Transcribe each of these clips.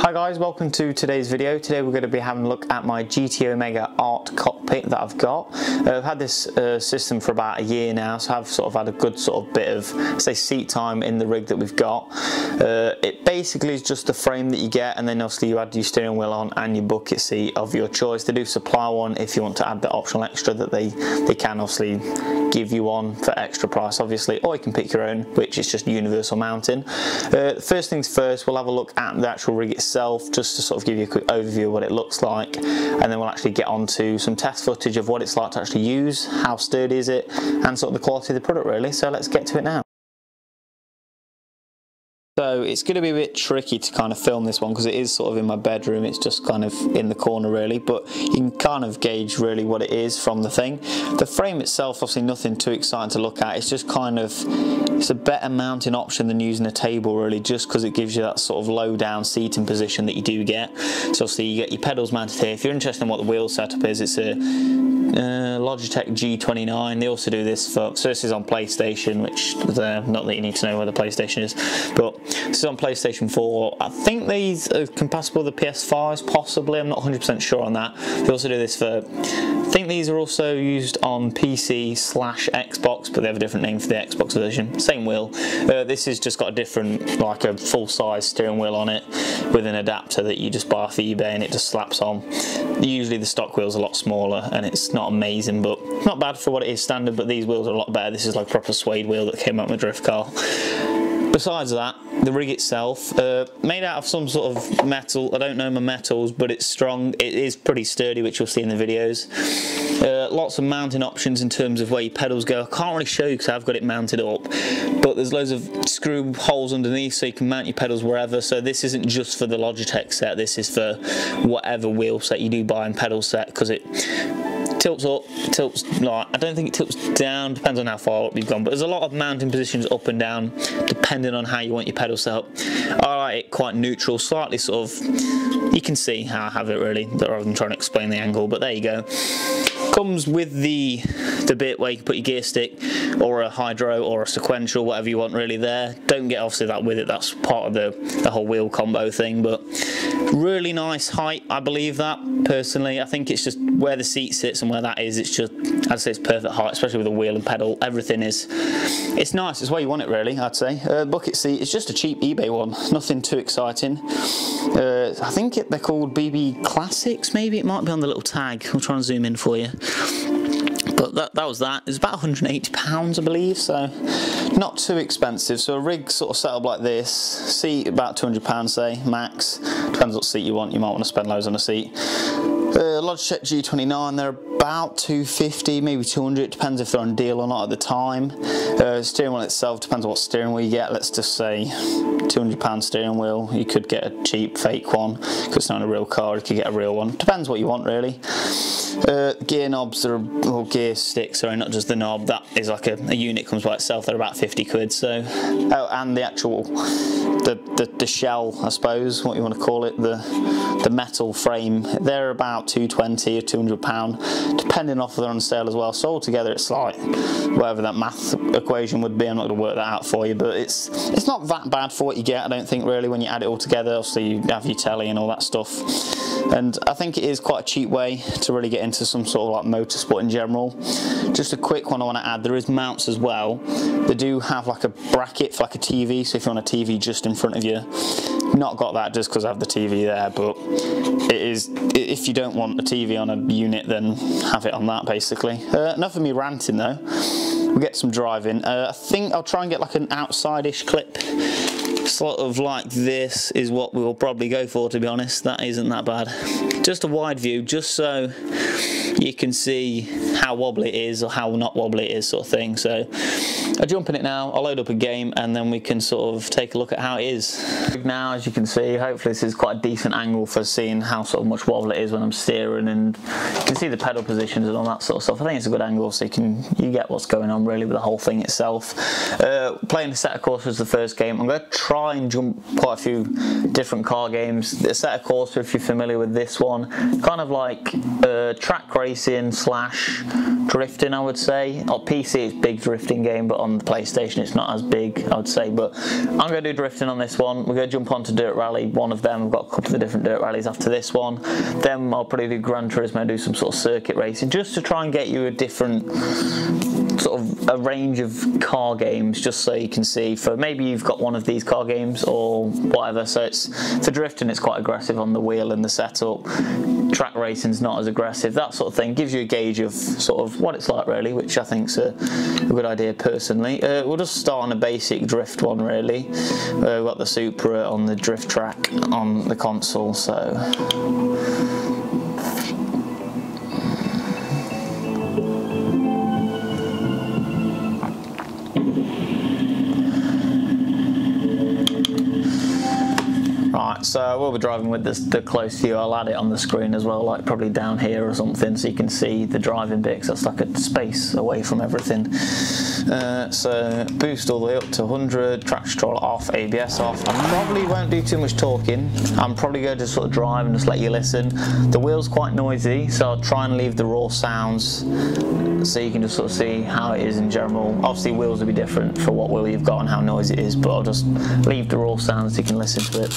Hi guys, welcome to today's video. Today we're going to be having a look at my GT Omega Art cockpit that I've got. I've had this system for about a year now, so I've sort of had a good sort of bit of, say, seat time in the rig that we've got. It basically is just the frame that you get, and then obviously you add your steering wheel on and your bucket seat of your choice. They do supply one if you want to add the optional extra that they can obviously give you one for extra price obviously, or you can pick your own, which is just universal mounting. First things first, we'll have a look at the actual rig itself, just to sort of give you a quick overview of what it looks like, and then we'll actually get on to some test footage of what it's like to actually use, how sturdy is it, and sort of the quality of the product really. So let's get to it now. So it's going to be a bit tricky to kind of film this one because it is sort of in my bedroom. It's just kind of in the corner really, but you can kind of gauge really what it is from the thing. The frame itself, obviously nothing too exciting to look at. It's just kind of, it's a better mounting option than using a table really, just because it gives you that sort of low down seating position that you do get. So obviously you get your pedals mounted here. If you're interested in what the wheel setup is, it's a Logitech G29. They also do this for, so this is on PlayStation, which not that you need to know where the PlayStation is, but this is on PlayStation 4. I think these are compatible with the PS5s, possibly. I'm not 100% sure on that. They also do this for, I think these are also used on PC/Xbox, but they have a different name for the Xbox version. Same wheel. This has just got a different, like a full-size steering wheel on it with an adapter that you just buy off eBay and it just slaps on. Usually the stock wheel's a lot smaller and it's not amazing, but not bad for what it is standard, but these wheels are a lot better. This is like a proper suede wheel that came out with a drift car. Besides that, the rig itself, made out of some sort of metal. I don't know my metals, but it's strong. It is pretty sturdy, which you'll see in the videos. Lots of mounting options in terms of where your pedals go. I can't really show you because I've got it mounted up, but there's loads of screw holes underneath so you can mount your pedals wherever. So this isn't just for the Logitech set, this is for whatever wheel set you do buy and pedal set, because it tilts up, tilts, like, I don't think it tilts down, depends on how far up you've gone, but there's a lot of mounting positions up and down depending on how you want your pedal set up. I like it quite neutral, slightly sort of, you can see how I have it really, rather than trying to explain the angle, but there you go. Comes with the bit where you can put your gear stick or a hydro or a sequential, whatever you want really there. Don't get obviously that with it, that's part of the whole wheel combo thing, but really nice height, I believe that personally. I think it's just where the seat sits and where that is, it's just, I'd say it's perfect height, especially with a wheel and pedal. Everything is, it's nice, it's where you want it really, I'd say. Bucket seat, it's just a cheap eBay one, nothing too exciting. I think they're called BB Classics, maybe, it might be on the little tag. I'll try and zoom in for you. But that was that. It's about £180 I believe, so not too expensive. So a rig sort of set up like this, seat about £200 say, max. Depends what seat you want, you might want to spend loads on a seat. Logitech G29, they're about £250, maybe £200, depends if they're on deal or not at the time. Steering wheel itself, depends on what steering wheel you get. Let's just say £200 steering wheel. You could get a cheap fake one, because it's not a real car, you could get a real one. Depends what you want really. Gear knobs, or gear sticks, sorry, not just the knob, that is like a unit comes by itself, they're about 50 quid. So, oh, and the actual, the shell, I suppose, what you want to call it, the metal frame, they're about £220 or £200, depending off if they're on sale as well. So altogether it's like, whatever that math equation would be, I'm not going to work that out for you, but it's not that bad for what you get, I don't think really, when you add it all together. Obviously you have your telly and all that stuff, and I think it is quite a cheap way to really get into some sort of like motorsport in general. Just a quick one I want to add, there is mounts as well. They do have like a bracket for like a TV, so if you want a TV just in front of you, not got that just because I have the TV there, but it is, if you don't want a TV on a unit, then have it on that basically. Enough of me ranting though, we'll get some driving. I think I'll try and get like an outside-ish clip, sort of like this is what we'll probably go for, to be honest. That isn't that bad. Just a wide view, just so you can see how wobbly it is or how not wobbly it is, sort of thing. So I'll jump in it now, I'll load up a game, and then we can sort of take a look at how it is. Now, as you can see, hopefully this is quite a decent angle for seeing how sort of much wobble it is when I'm steering, and you can see the pedal positions and all that sort of stuff. I think it's a good angle, so you get what's going on really with the whole thing itself. Playing Assetto Corsa as the first game. I'm going to try and jump quite a few different car games. The Assetto Corsa, if you're familiar with this one, kind of like track racing racing slash drifting, I would say. On PC it's big drifting game, but on the PlayStation it's not as big, I would say. But I'm going to do drifting on this one. We're going to jump onto Dirt Rally, one of them. I've got a couple of different Dirt Rallies after this one. Then I'll probably do Gran Turismo and do some sort of circuit racing, just to try and get you a different sort of a range of car games, just so you can see, for maybe you've got one of these car games or whatever. So it's for drifting, it's quite aggressive on the wheel and the setup. Track racing's not as aggressive, that sort of thing. Gives you a gauge of sort of what it's like really, which I think's a good idea personally. We'll just start on a basic drift one really. We've got the Supra on the drift track on the console, so so I will be driving with the close view. I'll add it on the screen as well, like probably down here or something, so you can see the driving bit, because that's like a space away from everything. So boost all the way up to 100, traction control off, ABS off. I probably won't do too much talking. I'm probably going to sort of drive and just let you listen. The wheel's quite noisy, so I'll try and leave the raw sounds so you can just sort of see how it is in general. Obviously wheels will be different for what wheel you've got and how noisy it is, but I'll just leave the raw sounds so you can listen to it.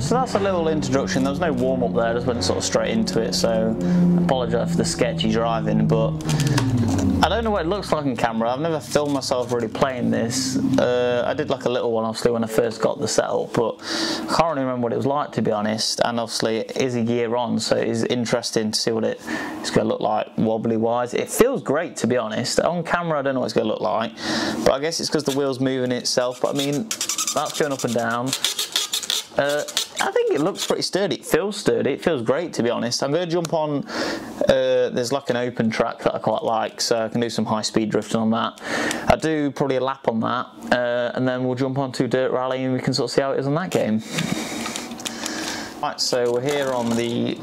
So that's a little introduction. There was no warm up there, I just went sort of straight into it, so I apologise for the sketchy driving, but I don't know what it looks like on camera. I've never filmed myself really playing this. I did like a little one obviously when I first got the setup, but I can't really remember what it was like, to be honest. And obviously it is a year on, so it is interesting to see what it's going to look like wobbly wise. It feels great, to be honest. On camera I don't know what it's going to look like, but I guess it's because the wheel's moving itself. But I mean, that's going up and down. I think it looks pretty sturdy. It feels sturdy. It feels great, to be honest. I'm going to jump on, there's like an open track that I quite like, so I can do some high-speed drifting on that. I'll do probably a lap on that, and then we'll jump onto Dirt Rally and we can sort of see how it is on that game. Right, so we're here on the,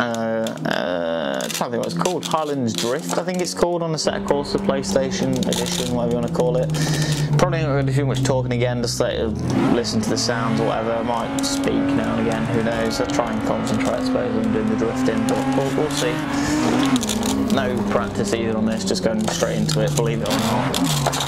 I can't think what it's called, Highlands Drift, I think it's called, on the Set Course, the PlayStation edition, whatever you want to call it. Probably not going to do too much talking again, just let it listen to the sounds or whatever. I might speak now and again, who knows. I'll try and concentrate, I suppose, on doing the drifting, but we'll see. No practice either on this, just going straight into it, believe it or not.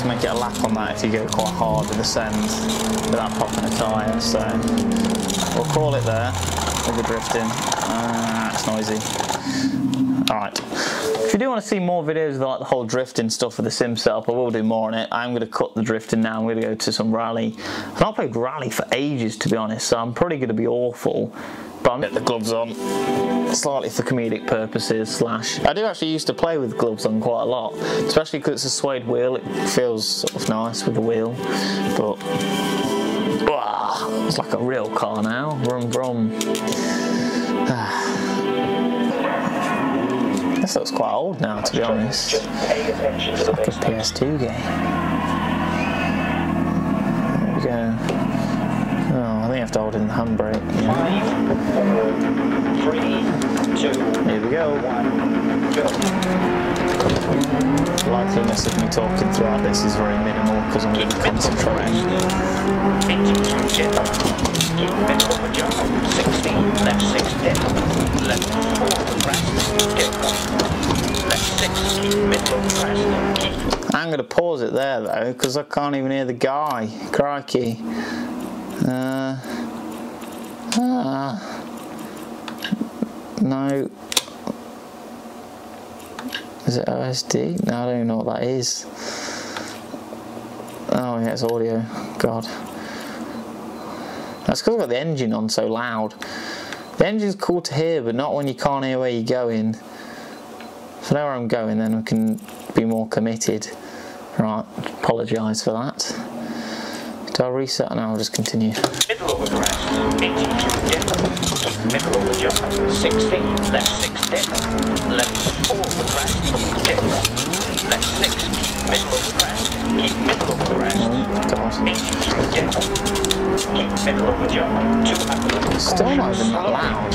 to make it a lap on that if you go quite hard with the send without popping a tyre, so we'll call it there with the drifting. It's noisy. Alright, if you do want to see more videos of like the whole drifting stuff with the sim setup, I will do more on it. I'm going to cut the drifting now. I'm going to go to some rally. I've not played rally for ages, to be honest, so I'm probably going to be awful. But I'm going to get the gloves on, slightly for comedic purposes, I do actually used to play with gloves on quite a lot, especially because it's a suede wheel. It feels sort of nice with the wheel, but it's like a real car now. Vroom vroom. This looks quite old now, to be honest. It's like a PS2 game. There we go. Oh, I think I have to hold in the handbrake. Yeah. 5, 3, 2, here we go. 1, go. The likeliness of me talking throughout this is very minimal because I'm going to be concentrating. 16, left 6, dip. Left 4, crest, dip. Left 6, keep middle, crest, keep. I'm going to pause it there though, because I can't even hear the guy. Crikey. No. Is it OSD? No, I don't even know what that is. Oh yeah, it's audio. God. That's because I've got the engine on so loud. The engine's cool to hear, but not when you can't hear where you're going. If I know where I'm going, then I can be more committed. Right, apologise for that. Do I reset and I'll just continue? Middle over crest, 82 dip. Middle over jump, 16, left 6 dip. Left 4 over crest, dip. Left 6, keep middle over crest. Keep middle over crest. Oh, God. 83 dip. Keep middle over jump, 200. It's still not even that loud.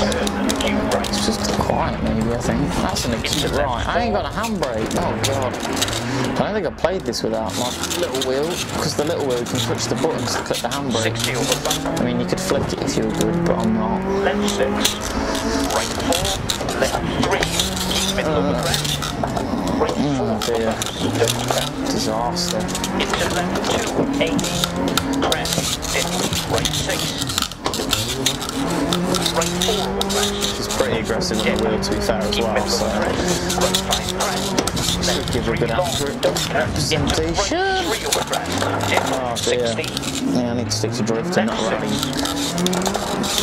It's just quiet maybe, I think. That's an excuse. Right, I ain't got a handbrake. Oh, God. I don't think I played this without my little wheel, because the little wheel you can push the buttons to click the handbrake. I mean, you could flick it if you were good, but I'm not. Left 6, right 4, left 3, keep middle over crest. Right 4, dear. Disaster. Into left 2, 80, crest, dip, right 6. Right 4 over crest. It's pretty aggressive on the wheel to be fair as well, so right 5 crest. Should give a good accurate representation. Oh dear. Yeah, I need to stick to drifting, not running.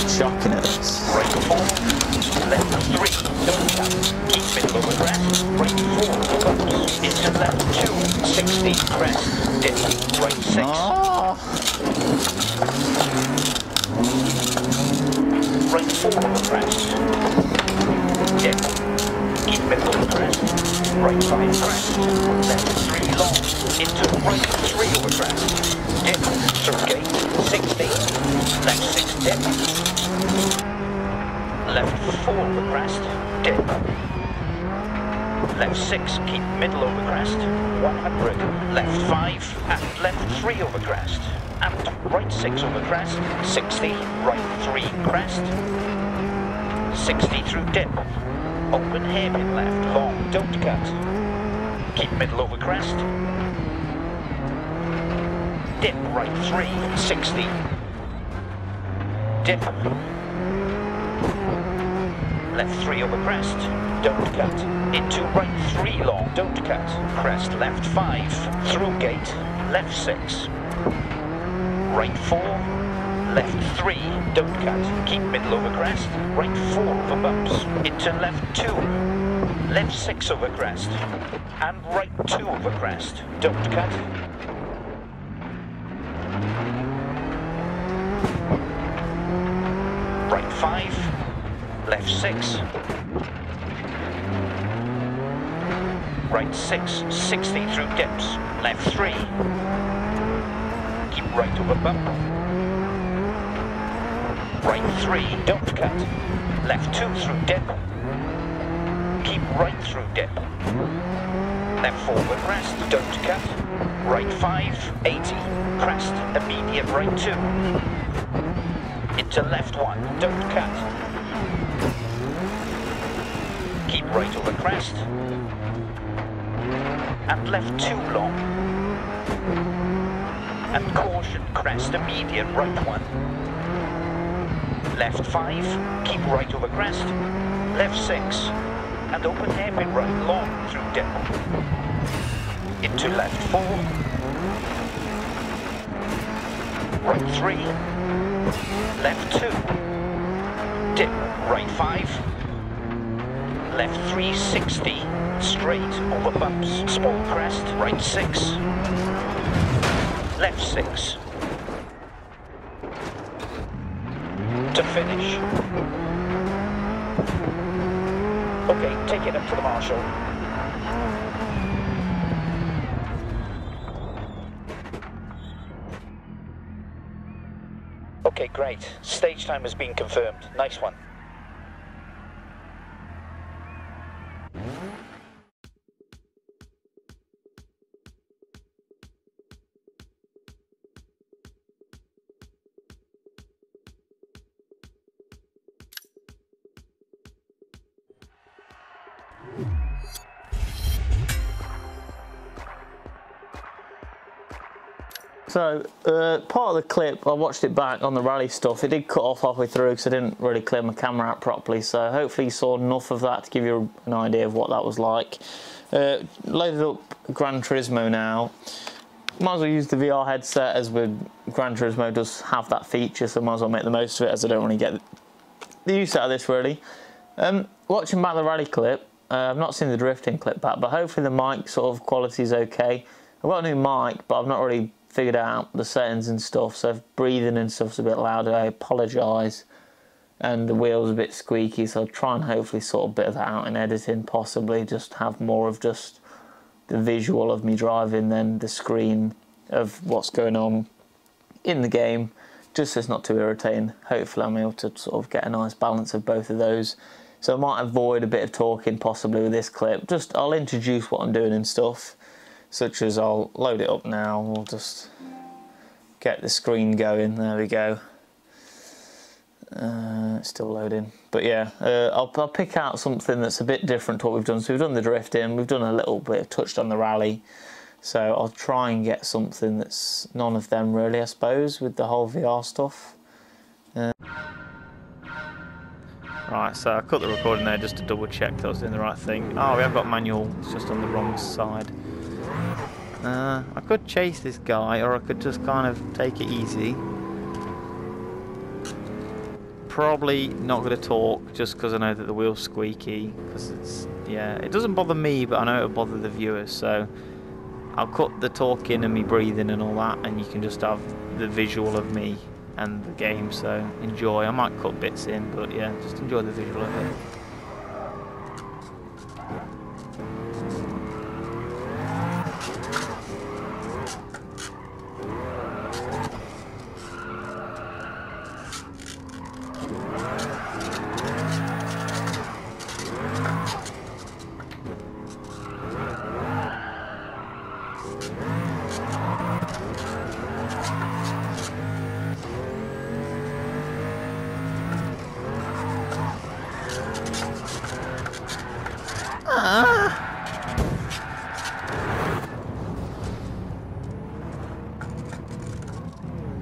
Shocking at this. Right 4, left 3, don't tap. Keep middle over crest. Right 4, bumps. Into left 2, 60, crest. Dip, right 6. Right 4 over crest. Dip. Keep middle over crest. Right 5 crest. Left 3 long. Into right 3 over crest. Dip. Through gate. 60. Left 6 dip. Left 4 over crest. Dip. Left 6. Keep middle over crest. 100. Left 5 and left 3 over crest. And right 6 over crest. 60. Right 3 crest. 60 through dip. Open hairpin left, long, don't cut. Keep middle over crest. Dip right 3, 60. Dip. Left 3 over crest, don't cut. Into right 3 long, don't cut. Crest left 5, through gate, left 6. Right 4. Left 3, don't cut, keep middle over crest, right 4 over bumps, into left 2, left 6 over crest, and right 2 over crest, don't cut. Right 5, left 6, right 6, 60 through dips, left 3, keep right over bump. Right 3, don't cut. Left 2 through dip. Keep right through dip. Left 4 with crest, don't cut. Right 5, 80. Crest, immediate right 2. Into left 1, don't cut. Keep right over crest. And left 2 long. and caution, crest a median right 1. Left 5, keep right over crest. Left 6, and open hairpin right long through dip. Into left 4. Right 3. Left 2. Dip right 5. Left 360. Straight over bumps. Small crest. Right 6. Left 6. To finish. Okay, take it up to the marshal. Okay, great. Stage time has been confirmed. Nice one. So, part of the clip, I watched it back on the rally stuff, it did cut off halfway through because I didn't really clear my camera out properly, so hopefully you saw enough of that to give you an idea of what that was like. Loaded up Gran Turismo now. Might as well use the VR headset, as with Gran Turismo does have that feature, so might as well make the most of it, as I don't really get the use out of this really. Watching back the rally clip, I've not seen the drifting clip back, but hopefully the mic sort of quality is okay. I've got a new mic, but I've not really figured out the settings and stuff, so if breathing and stuff's a bit louder, I apologise. And the wheel's a bit squeaky, so I'll try and hopefully sort a bit of that out in editing, possibly just have more of just the visual of me driving than the screen of what's going on in the game, just so it's not too irritating. Hopefully I'm able to sort of get a nice balance of both of those. So I might avoid a bit of talking possibly with this clip, just I'll introduce what I'm doing and stuff. Such as I'll load it up now, we'll just get the screen going, there we go. It's still loading, but yeah, I'll pick out something that's a bit different to what we've done. So we've done the drifting, we've done a little bit, touched on the rally, so I'll try and get something that's none of them really, I suppose, with the whole VR stuff. Right, so I cut the recording there just to double check that I was doing the right thing. Oh, we have got manual, it's just on the wrong side. I could chase this guy, or I could just kind of take it easy. Probably not going to talk, just because I know that the wheel's squeaky. Because it's, yeah, it doesn't bother me, but I know it'll bother the viewers. So I'll cut the talking and me breathing and all that, and you can just have the visual of me and the game. So enjoy. I might cut bits in, but yeah, just enjoy the visual of it.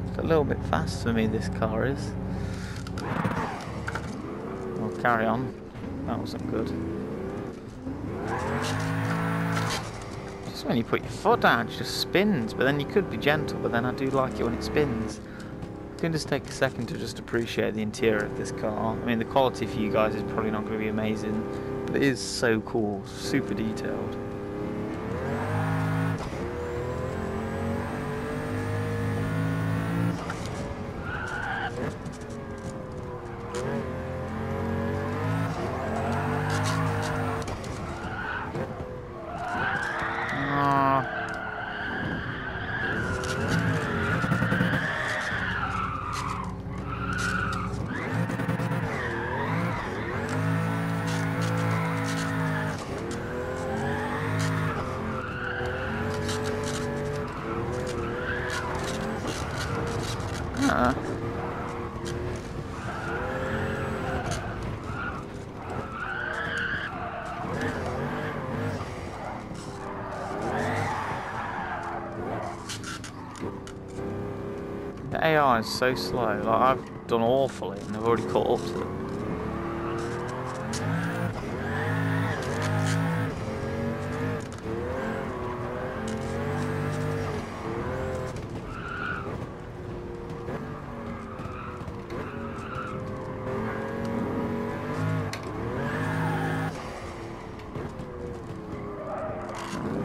It's a little bit fast for me, this car is. I'll carry on. That wasn't good. Just when you put your foot down, it just spins, but then you could be gentle, but then I do like it when it spins. You can just take a second to just appreciate the interior of this car. I mean, the quality for you guys is probably not going to be amazing, but it is so cool, super detailed. car's so slow. Like, I've done awfully and I've already caught up to them.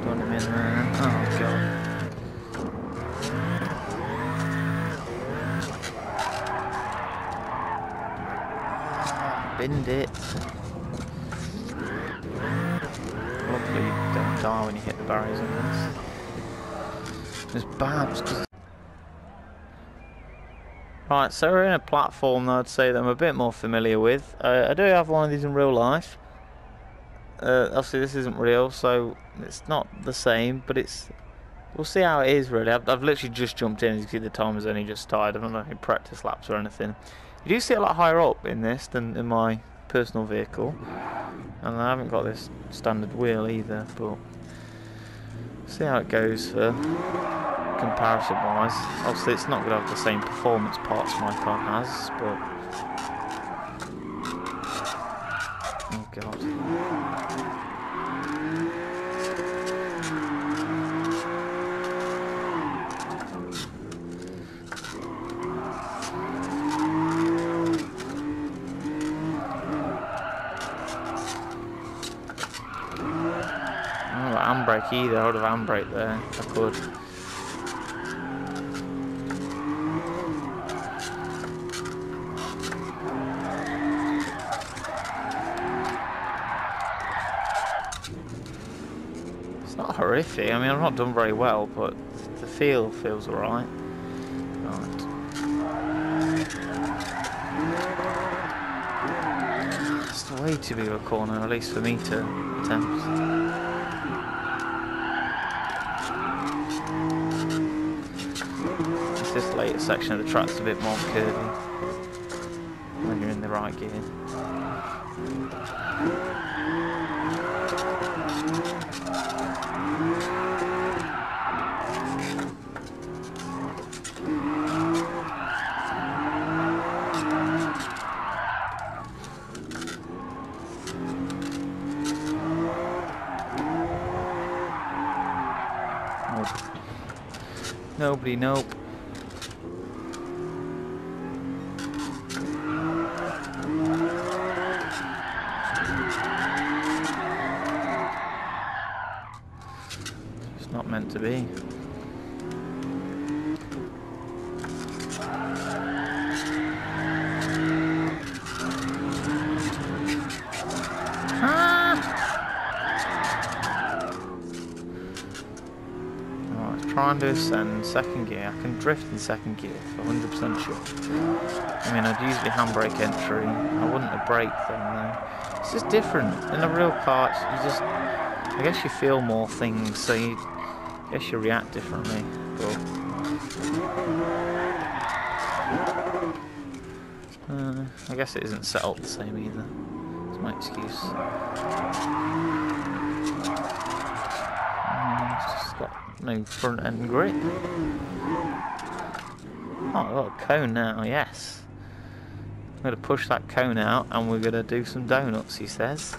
Done him in there. Oh god. Binned it. Hopefully you don't die when you hit the barriers on this. There's babs. Right, so we're in a platform that I'd say that I'm a bit more familiar with. I do have one of these in real life. Obviously this isn't real, so it's not the same, but it's... We'll see how it is really. I've literally just jumped in. As you can see, the timer's only just started. I don't know any practice laps or anything. You do see a lot higher up in this than in my personal vehicle. And I haven't got this standard wheel either, but... see how it goes for comparison wise. Obviously it's not going to have the same performance parts my car has, but... oh god. Handbrake either. I would have handbrake there if I could. It's not horrific. I mean, I've not done very well, but the feel feels alright. Right. It's way too big of a corner, at least for me to attempt. This later section of the track's a bit more curvy when you're in the right gear. Nope. Nobody, nope. Not meant to be. Alright, try and do ascend second gear. I can drift in second gear for 100% sure. I mean, I'd usually handbrake entry. I wouldn't have braked then though. It's just different. In a real car, you just... I guess you feel more things, so you... I guess you react differently, but... I guess it isn't set up the same either. That's my excuse. It's just got no front end grip. Oh, I've got a cone now, yes. I'm going to push that cone out and we're going to do some donuts, he says.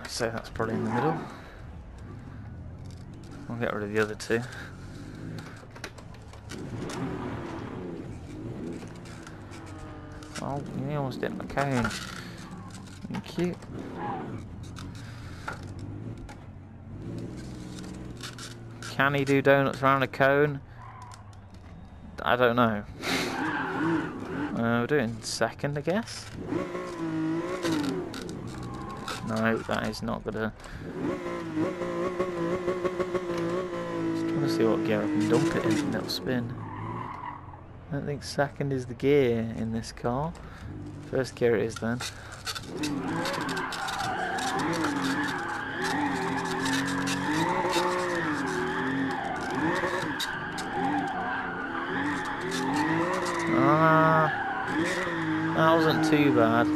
So that's probably in the middle. I'll get rid of the other two. Oh, you almost hit my cone. Thank you. Can he do donuts around a cone? I don't know. We're doing second, I guess. No, that is not gonna... Just trying to see what gear I can dump it in and it'll spin. I don't think second is the gear in this car. First gear it is then. That wasn't too bad.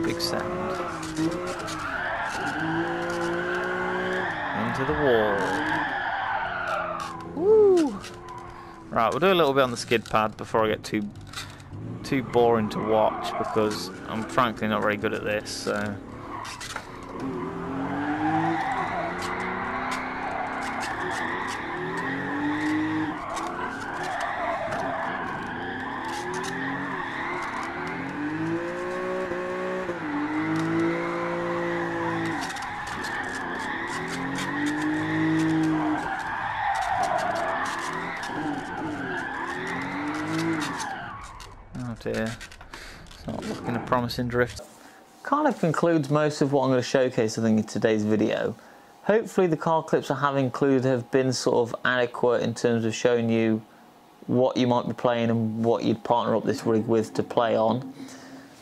Big sound. into the wall. Woo! Right, we'll do a little bit on the skid pad before I get too boring to watch, because I'm frankly not very good at this, so... Oh dear, it's not looking a promising drift. Kind of concludes most of what I'm going to showcase, I think, in today's video. Hopefully the car clips I have included have been sort of adequate in terms of showing you what you might be playing and what you'd partner up this rig with to play on.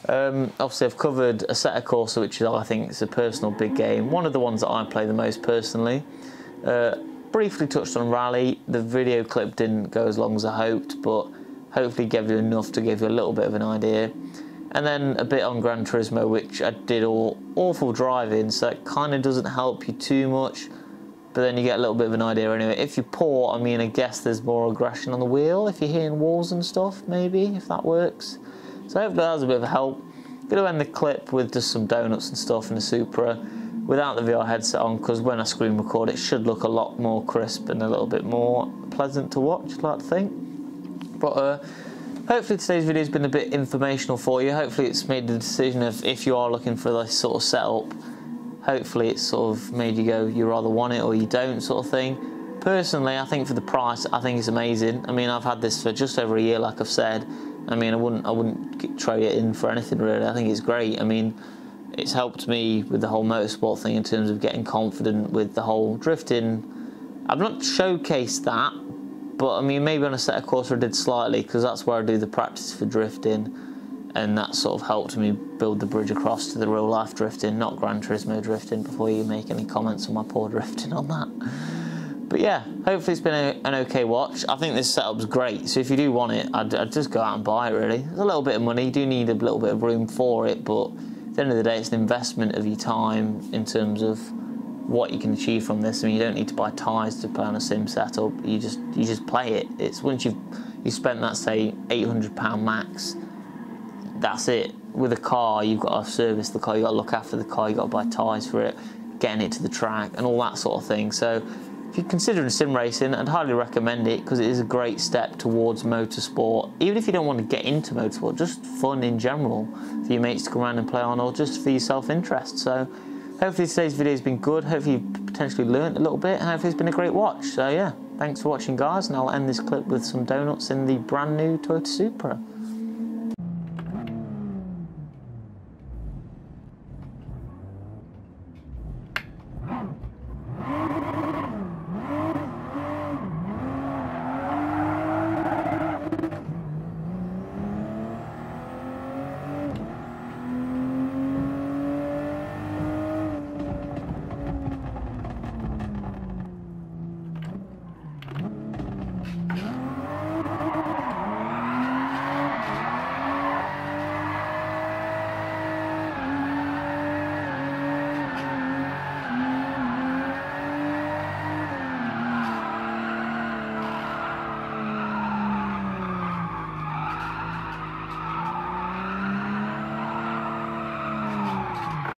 Obviously I've covered Assetto Corsa, which I think is a personal big game, one of the ones that I play the most personally. Briefly touched on Rally. The video clip didn't go as long as I hoped, but hopefully gave you enough to give you a little bit of an idea. And then a bit on Gran Turismo, which I did all awful driving, so it kind of doesn't help you too much, but then you get a little bit of an idea anyway. If you're poor, I mean, I guess there's more aggression on the wheel if you're hitting walls and stuff, maybe, if that works. So hopefully that was a bit of a help. Going to end the clip with just some donuts and stuff in the Supra without the VR headset on, because when I screen record it should look a lot more crisp and a little bit more pleasant to watch, I'd like to think. But hopefully today's video has been a bit informational for you. Hopefully it's made the decision of, if you are looking for this sort of setup, hopefully it's sort of made you go, you rather want it or you don't, sort of thing. Personally, I think for the price, I think it's amazing. I mean, I've had this for just over a year, like I've said. I mean, I wouldn't trade it in for anything really. I think it's great. I mean, it's helped me with the whole motorsport thing in terms of getting confident with the whole drifting. I've not showcased that, but I mean, maybe on Assetto Corsa I did slightly, because that's where I do the practice for drifting, and that sort of helped me build the bridge across to the real life drifting, not Gran Turismo drifting, before you make any comments on my poor drifting on that. But yeah, hopefully it's been an okay watch. I think this setup's great, so if you do want it, I'd just go out and buy it really. It's a little bit of money, you do need a little bit of room for it, but at the end of the day it's an investment of your time in terms of what you can achieve from this. I mean, you don't need to buy tyres to play on a sim setup. You just play it. It's once you've spent that, say, £800 max, that's it. With a car, you've got to service the car, you've got to look after the car, you've got to buy tyres for it, getting it to the track, and all that sort of thing. So if you're considering sim racing, I'd highly recommend it, because it is a great step towards motorsport. Even if you don't want to get into motorsport, just fun in general for your mates to come around and play on, or just for your self-interest. So hopefully today's video has been good, hopefully you've potentially learnt a little bit, and hopefully it's been a great watch. So yeah, thanks for watching guys, and I'll end this clip with some donuts in the brand new Toyota Supra.